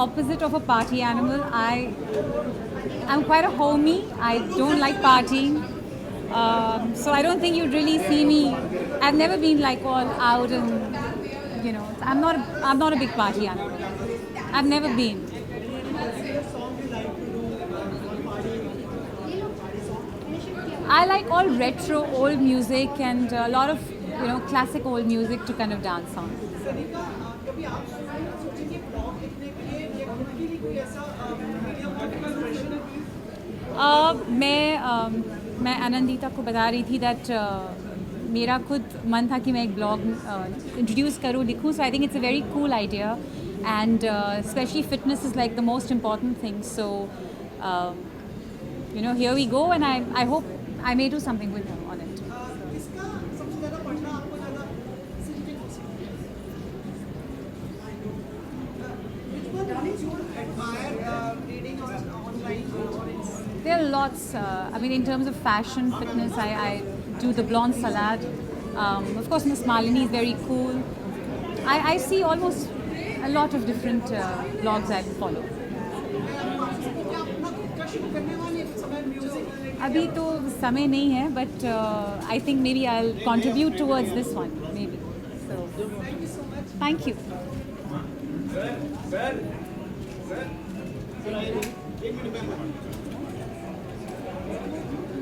opposite of a party animal. I'm quite a homie. I don't like partying. So I don't think you'd really see me. I've never been like all out and I'm not a big party animal. I've never been. I like all retro old music and a lot of classic old music to kind of dance on. कभी आप सोचेंगे blog लिखने के लिए या खुद के लिए कोई ऐसा मीडिया प्रोफेशनल मैं आनंदिता को बता रही थी दैट मेरा खुद मन था कि मैं एक ब्लॉग इंट्रोड्यूस करूँ लिखूँ. So I think it's a very cool idea and especially fitness is like the most important thing. So here we go and I hope I may do something with her on it. इसका सबसे ज़्यादा पढ़ना आपको ज़्यादा simple हो सकता है. Which one is you admire reading online or it's There are lots. I mean, in terms of fashion, fitness, I do the blonde salad. Of course, Miss Malini is very cool. I see almost a lot of different blogs I follow. अभी तो समय नहीं है, but I think maybe I'll contribute towards this one, maybe. So, thank you.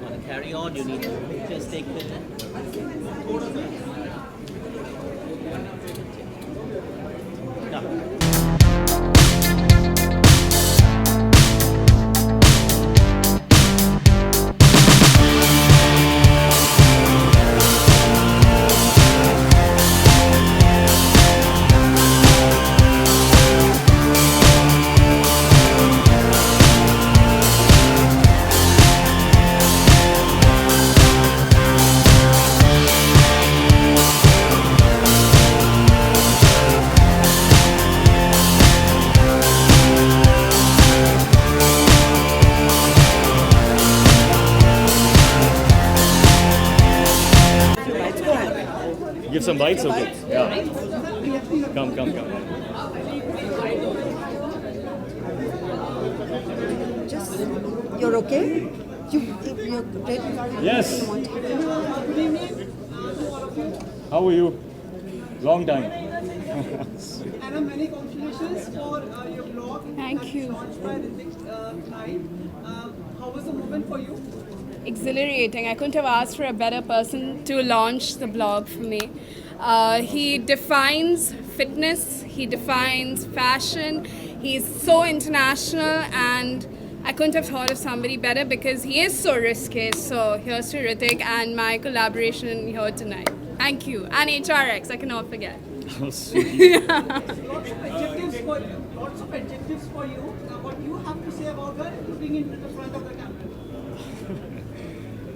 Want to carry on? You need to just take the. No. Give some bites, okay? Yeah. Come. Just, you're okay? You're ready? Yes. How are you? Long time. Anna, many congratulations for your blog. Thank you. Launched by Ritik tonight. How was the moment for you? Exhilarating. I couldn't have asked for a better person to launch the blog for me. He defines fitness, he defines fashion, he's so international, and I couldn't have thought of somebody better because he is so risky. So here's to Ritik and my collaboration here tonight. Thank you. And HRX, I cannot forget. Oh, sweet. Lots of adjectives for you. What you have to say about her looking into the front of the camera?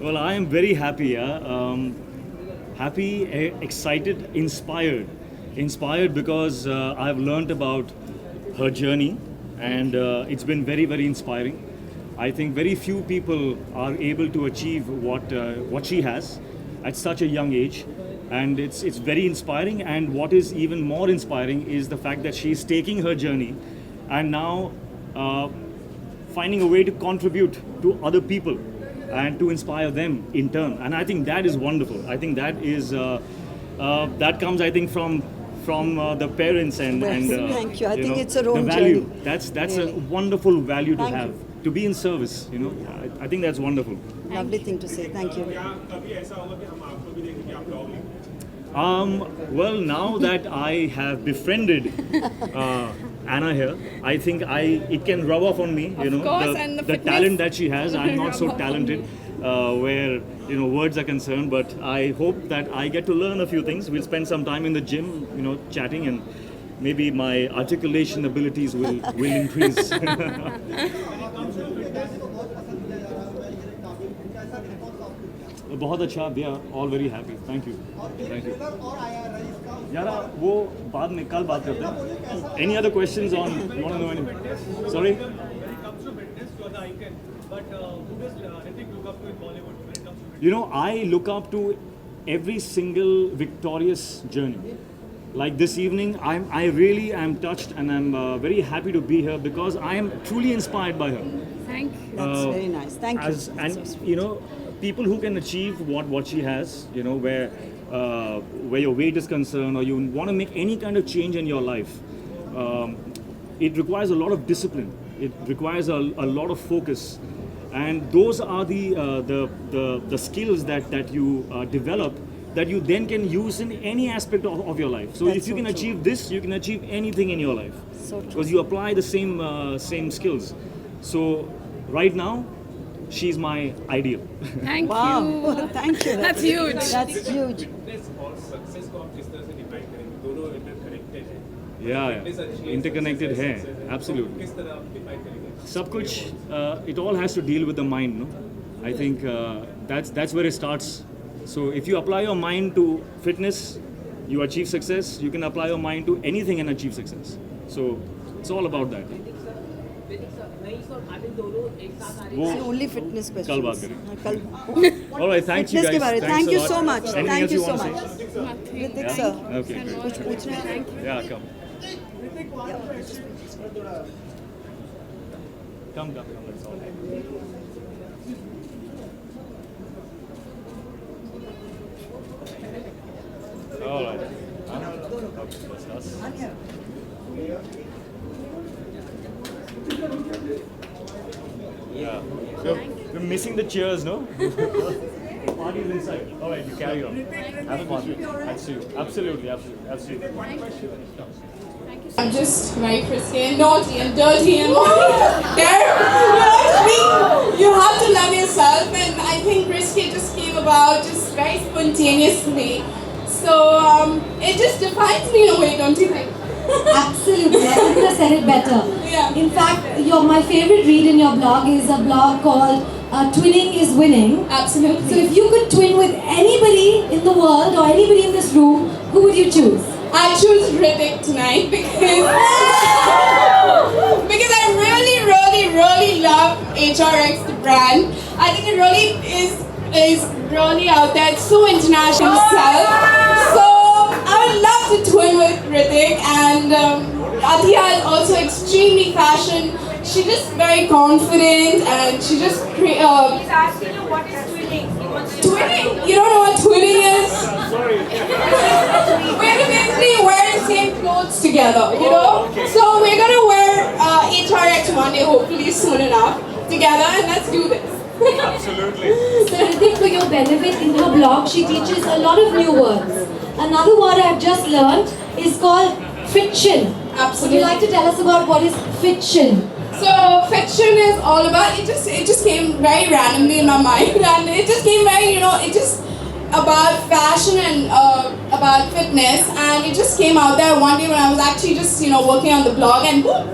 Well, I am very happy. Happy, excited, inspired. Inspired because I've learnt about her journey, and it's been very, very inspiring. I think very few people are able to achieve what she has at such a young age, and it's very inspiring. And what is even more inspiring is the fact that she's taking her journey and now finding a way to contribute to other people and to inspire them in turn. And I think that is wonderful. I think that is that comes, I think, from the parents and Thank you. I think it's a own the value. journey. That's Really. a wonderful value to Thank have, you. to be in service. I think that's wonderful. Lovely thing to say. Thank you. Well, now that I have befriended Anna here, I think it can rub off on me. course, and the fitness. talent that she has. I'm not so talented where words are concerned, but I hope that I get to learn a few things. We'll spend some time in the gym, chatting, and maybe my articulation abilities will increase. बहुत अच्छा, they are all very happy. Thank you. यार वो बाद में कल बात करते हैं. Any other questions on? You want to know anything? Sorry. When it comes to fitness, you are the icon. But who does Ritik look up to in Bollywood when it comes to fitness? I look up to every single victorious journey. like this evening, I really am touched, and I'm very happy to be here because I am truly inspired by her. Thank you. That's very nice. Thank you. As, That's so and sweet. you know, people who can achieve what she has, you know, where your weight is concerned, or you want to make any kind of change in your life, it requires a lot of discipline. It requires a lot of focus, and those are the skills that you develop, that you then can use in any aspect of your life. So That's if you so can true. achieve this, you can achieve anything in your life, So true. because you apply the same skills. So right now, she's my ideal. Thank Wow. you. Thank you. That's huge. That's huge. Fitness और success को आप किस तरह से define करेंगे? दोनों interconnected हैं. Yeah, Fitness achievements, interconnected success, है, success. absolutely. किस तरह आप डिफाइन करेंगे? सब कुछ, it all has to deal with the mind, no? I think that's where it starts. So if you apply your mind to fitness, you achieve success. You can apply your mind to anything and achieve success. So it's all about that. वो It's only fitness questions. कल बात करेंगे. हाँ, कल all right, thank you Fitness के guys. बारे में. Thanks Thank a you lot. so much. Anything Thank else you want so to much. say? Nothing. Ritik sir. Okay. कुछ पूछना है? Yeah, come. Come. That's all. All right. Okay, that's us. Yeah. We're missing the cheers, no? The party's inside. All right, you carry on. Have fun. I'll see you. Absolutely. I'm just very frisky and naughty and dirty and there. You have to love yourself, and I think Frisky just came about just very spontaneously. So it just defines me in a way, don't you think? Absolutely, I couldn't have said it better. Yeah. In fact, my favorite read in your blog is a blog called Twinning is Winning. Absolutely. So if you could twin with anybody in the world or anybody in this room, who would you choose? I choose Ritik tonight because I really love HRX, the brand. I think it really is really out there. It's so international itself. So I would love to twin with Ritik, and Adhiya is also extremely fashion. She's just very confident, and she just He's asking you what is twinning. He wants to twinning. You don't know what twinning is? We're gonna basically wear the same clothes together, you know? So we're gonna wear HRX one day, hopefully soon enough, together, and let's do this. Absolutely. So Ritik, for your benefit, in her blog, she teaches a lot of new words. Another word I've just learned is called fiction. Would Absolutely. you like to tell us about what is fiction? So fiction is all about, it just came very randomly in my mind, and it just came very, it just about fashion and about fitness, and it just came out there one day when I was actually just working on the blog, and boom,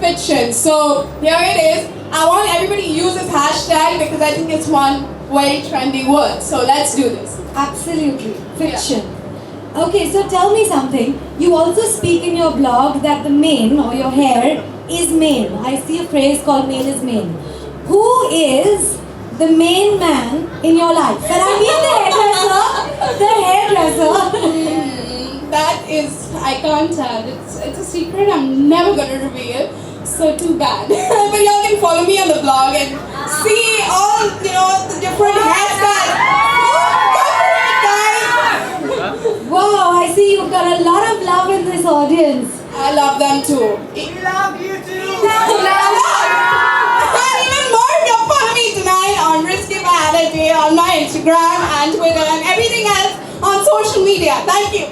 fiction. So here it is. I want everybody to use this hashtag because I think it's one very trendy word. So let's do this. Absolutely, fiction. Okay, so tell me something. You also speak in your blog that the mane or your hair is mane. I see a phrase called mane is mane. Who is the main man in your life? And I mean the hairdresser. That is, I can't tell. It's a secret I'm never gonna reveal. So too bad. But y'all can follow me on the blog and see all the different hairstyles. Guys, Wow, I see you've got a lot of love in this audience. I love them too. We love you too. And even more, if you'll follow me tonight on Risky Vanity, on my Instagram and Twitter and everything else on social media. Thank you.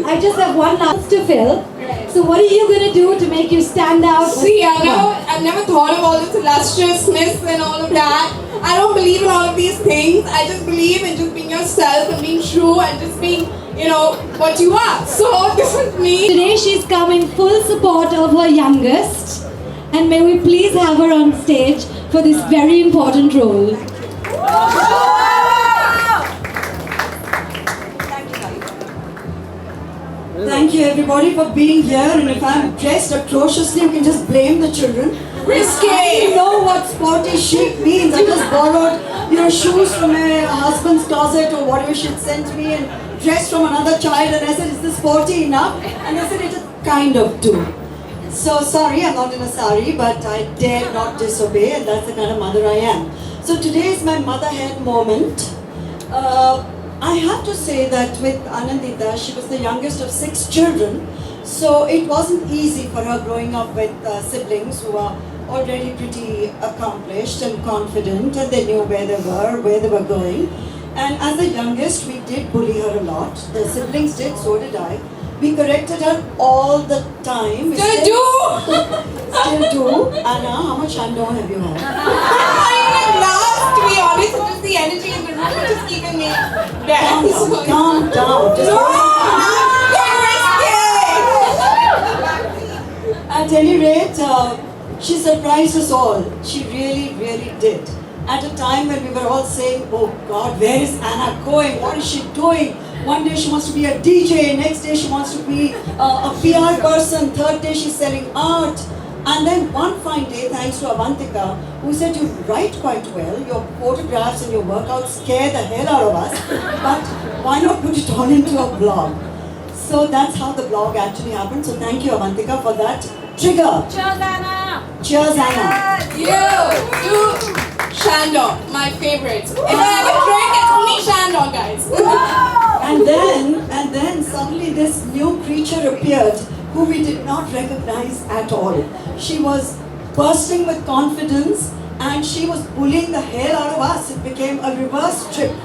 I just have one last to fill. So what are you going to do to make you stand out? See, I've never thought of all this illustriousness and all of that. I don't believe in all of these things. I just believe in just being yourself and being true and just being, what you are. So this is me. Today she's come in full support of her youngest, and may we please have her on stage for this very important role. Thank you everybody for being here, and if I'm dressed atrociously, you can just blame the children. Risky. I know what sporty chic means. I just borrowed shoes from my husband's closet or whatever she'd sent me, and dress from another child. And I said, is this sporty enough? And I said, it kind of do. So sorry, I'm not in a sari, but I dare not disobey, and that's the kind of mother I am. So today is my mother hen moment. I have to say that with Anandita, she was the youngest of 6 children, so it wasn't easy for her growing up with siblings who are already pretty accomplished and confident, and they knew where they were going. And as the youngest, we did bully her a lot. The siblings did, so did I. We corrected her all the time. Still do. Anna, how much Shando have you had? To be honest, it's just the energy in the room which is keeping me down. Calm down. Just At any rate, she surprised us all. She really, really did. At a time when we were all saying, oh God, where is Anna going? What is she doing? One day she wants to be a DJ, next day she wants to be a PR person, third day she's selling art. And then one fine day, thanks to Avantika, who said, you write quite well, your photographs and your workouts scare the hell out of us, but why not put it all into a blog? So that's how the blog actually happened. So thank you, Avantika, for that trigger. Cheers, Anna! Cheers, Anna. You, Shandong, my favorite. If I have a drink, it's only Shandong, guys. And then suddenly this new creature appeared who we did not recognize at all. She was bursting with confidence and she was bullying the hell out of us. It became a reverse trip.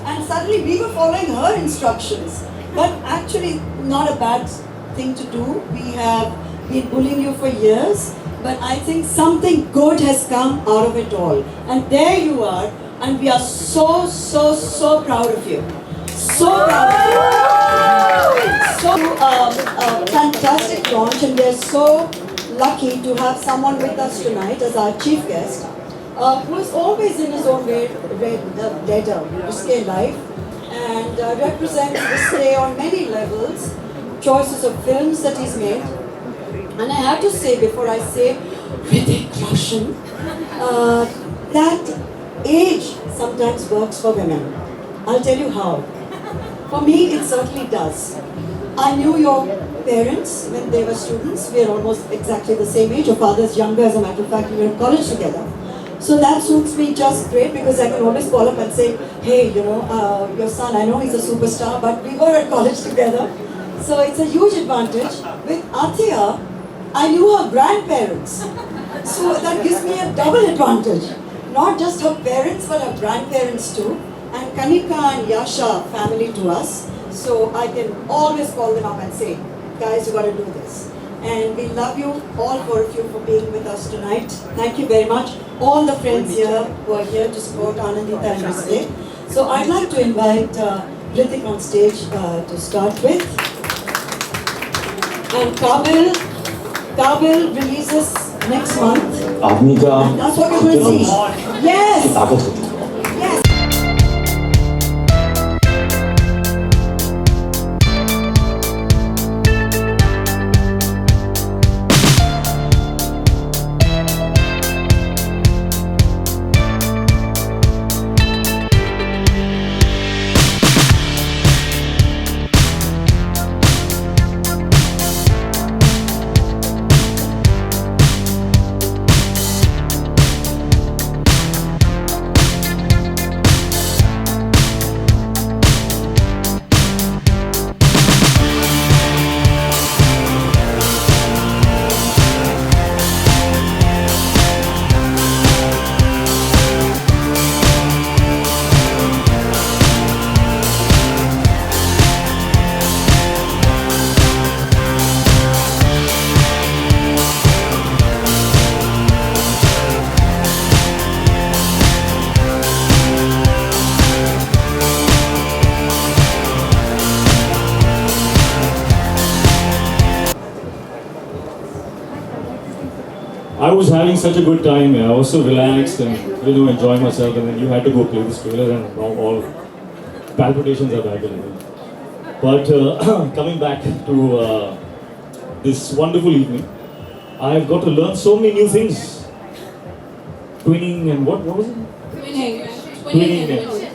And suddenly we were following her instructions. But actually not a bad thing to do. We have been bullying you for years, but I think something good has come out of it all. And there you are, and we are so, so, so proud of you. So proud of you. So a fantastic launch, and we are so lucky to have someone with us tonight as our chief guest, who is always in his own way led a risque life and represents risque on many levels, choices of films that he's made. And I have to say, before I say Hrithik Roshan, that age sometimes works for women. I'll tell you how. For me, it certainly does. I knew your parents when they were students. We are almost exactly the same age. Your father's younger, as a matter of fact. We were in college together. So that suits me just great because I can always call up and say, hey, your son, I know he's a superstar, but we were at college together. So it's a huge advantage. With Athiya, I knew her grandparents. So that gives me a double advantage. Not just her parents, but her grandparents too. And Kanika and Yasha family to us. So I can always call them up and say, guys, you got to do this. And we love you, all 4 of you, for being with us tonight. Thank you very much. All the friends here who are here to support Anandita and Risque. So I'd like to invite Hrithik on stage to start with. And Kabil releases next month. आदमी का That's what you're going to see. Yes! ताकत होती है. Yes! I was having such a good time. I was so relaxed and enjoying myself. And then you had to go play this trailer, and now all palpitations are back again. But coming back to this wonderful evening, I've got to learn so many new things. Twinning and what was it? Twinning name.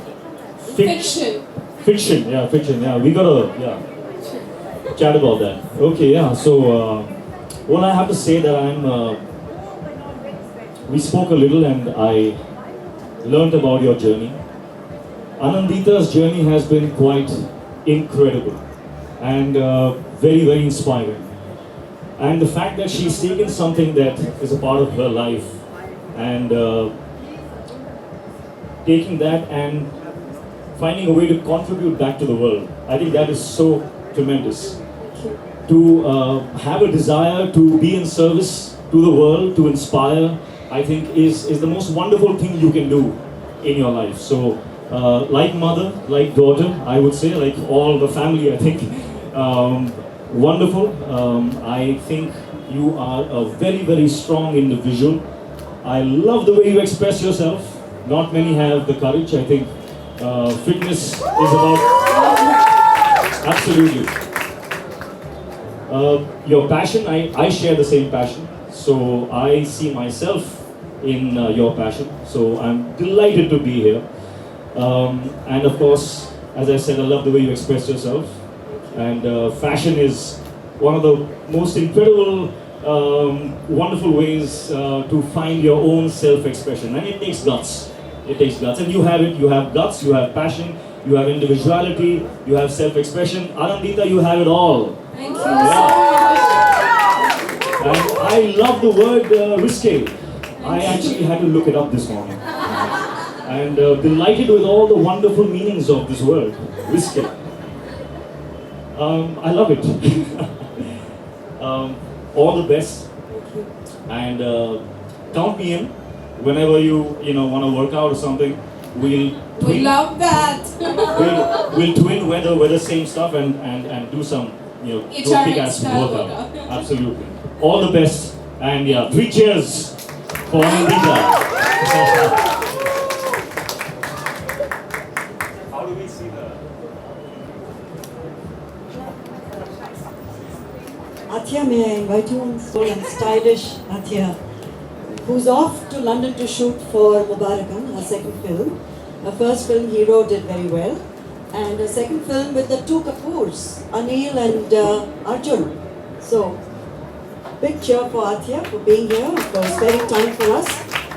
Fiction. Fiction, yeah. We gotta, chat about that. Okay, yeah. So, well, I have to say that we spoke a little, and I learned about your journey. Anandita's journey has been quite incredible and very, very inspiring. And the fact that she's taken something that is a part of her life and taking that and finding a way to contribute back to the world, I think that is so tremendous. To have a desire to be in service to the world, to inspire, I think is the most wonderful thing you can do in your life. So, like mother, like daughter, I would say, like all the family, I think, wonderful. I think you are a very, very strong individual. I love the way you express yourself. Not many have the courage. I think fitness is about... Absolutely. Your passion, I share the same passion. So I see myself in your passion. So I'm delighted to be here. And of course, as I said, I love the way you express yourself. And fashion is one of the most incredible, wonderful ways to find your own self-expression. And it takes guts. It takes guts. And you have it. You have guts, you have passion, you have individuality, you have self-expression. Anandita, you have it all. Thank you And I love the word risque. I actually had to look it up this morning. And delighted with all the wonderful meanings of this word, risque. I love it. All the best. And count me in whenever you want to work out or something. We love that. we'll twin weather same stuff and do some kick-ass style workout. Absolutely. All the best. And yeah, 3 cheers for Anandita. How do we see that? Athia, may I invite you on stage? And stylish Athia, who's off to London to shoot for Mubarakan, her second film. Her first film, Hero, did very well. And her second film with the 2 Kapoors, Anil and Arjun. So, big cheer for Athia for being here, for sparing time for us.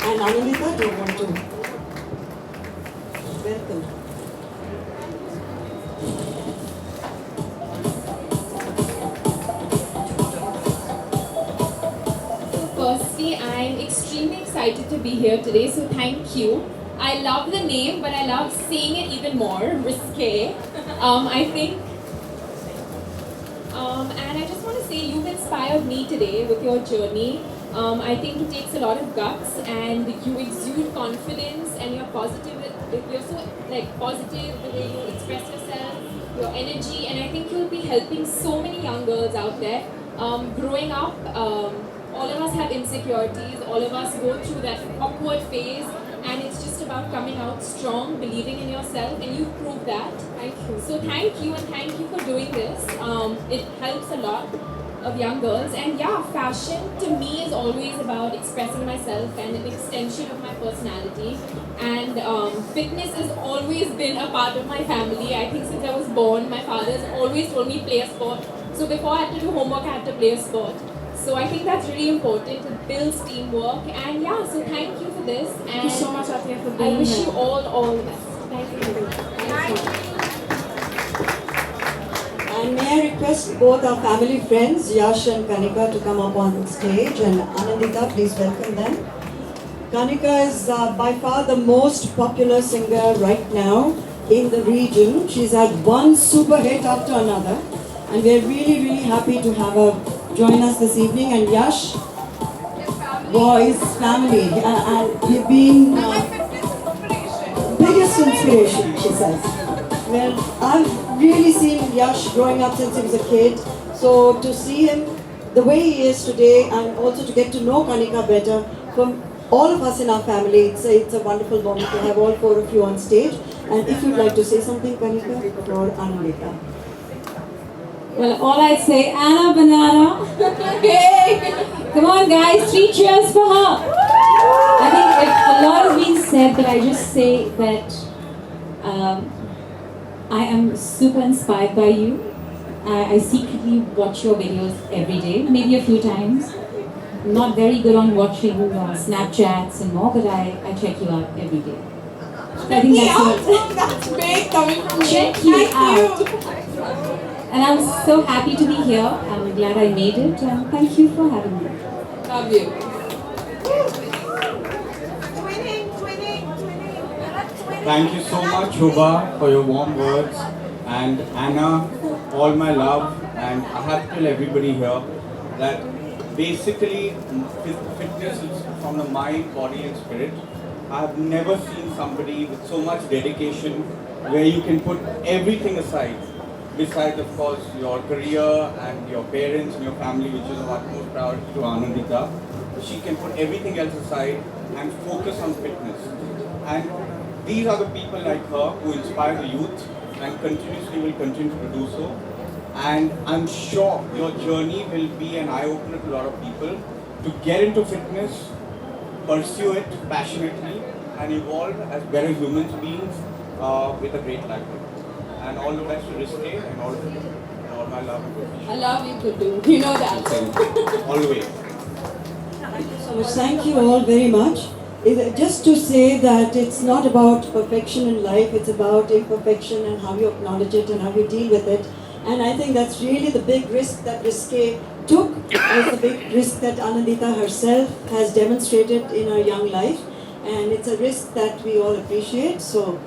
And Anandita, do you want to welcome? Firstly, I'm extremely excited to be here today, so thank you. I love the name, but I love saying it even more, risque. I think, and I just want to say you've inspired me today with your journey. I think it takes a lot of guts, and you exude confidence, and you're positive. You're so positive the way you express yourself, your energy, and I think you'll be helping so many young girls out there. Growing up, all of us have insecurities. All of us go through that awkward phase. And it's just about coming out strong, believing in yourself, and you've proved that. Thank you. So thank you, and thank you for doing this. It helps a lot of young girls. And yeah, fashion to me is always about expressing myself and an extension of my personality. And fitness has always been a part of my family. I think since I was born, my father's always told me play a sport. So before I had to do homework, I had to play a sport. So I think that's really important. It builds teamwork. And yeah, so thank you for this. And Thank you so much, Athia, for being I wish here. you all the best. Thank you. And may I request both our family friends, Yash and Kanika, to come up on stage. And Anandita, please welcome them. Kanika is by far the most popular singer right now in the region. She's had one super hit after another. And we're really, really happy to have her join us this evening. And Yash, boys, family, and you've been biggest inspiration, she says. Well, I've really seen Yash growing up since he was a kid. So to see him the way he is today, and also to get to know Kanika better, from all of us in our family, it's a wonderful moment to have all 4 of you on stage. And if you'd like to say something, Kanika, for Anandita. Well, all I'd say, Anna Banana. Hey! Come on, guys, 3 cheers for her. I think a lot has been said, but I just say that I am super inspired by you. I secretly watch your videos every day, maybe a few times. Not very good on watching Snapchats and more, but I check you out every day. So I think That's great coming from me. check you Thank out. you. And I'm so happy to be here. I'm glad I made it, and thank you for having me. Love you. Thank you so much, Shobha, for your warm words. And Anna, all my love. And I have to tell everybody here that basically fitness is from the mind, body and spirit. I have never seen somebody with so much dedication where you can put everything aside. Besides, of course, your career and your parents and your family, which is of utmost priority to Anandita. She can put everything else aside and focus on fitness. And these are the people like her who inspire the youth and continuously will continue to do so. And I'm sure your journey will be an eye-opener to a lot of people to get into fitness, pursue it passionately, and evolve as better human beings with a great life. And all the best to Risque and all my love and appreciation. I love you, Kudu. You know that. Always. So much. Thank you all very much. Just to say that it's not about perfection in life, it's about imperfection and how you acknowledge it and how you deal with it. And I think that's really the big risk that Risque took, is the big risk that Anandita herself has demonstrated in her young life. And it's a risk that we all appreciate. So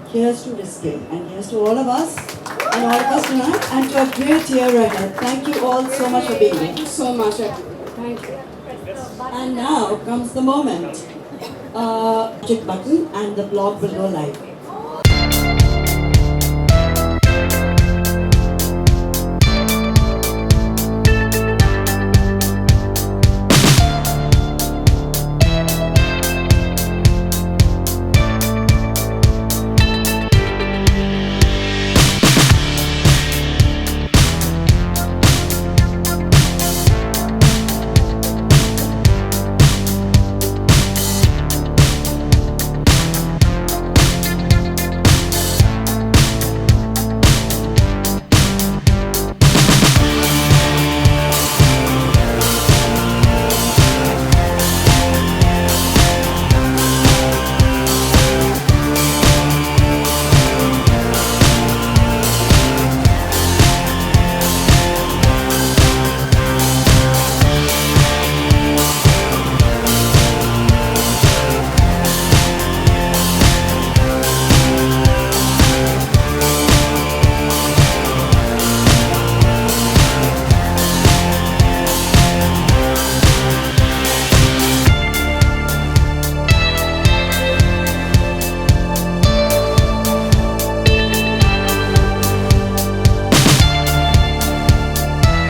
here's to Risque, and here's to all of us, and all of us tonight, and to a great year ahead. Thank you all so much for being here. Thank you so much. Thank you. And now comes the moment. Magic button and the vlog will go live.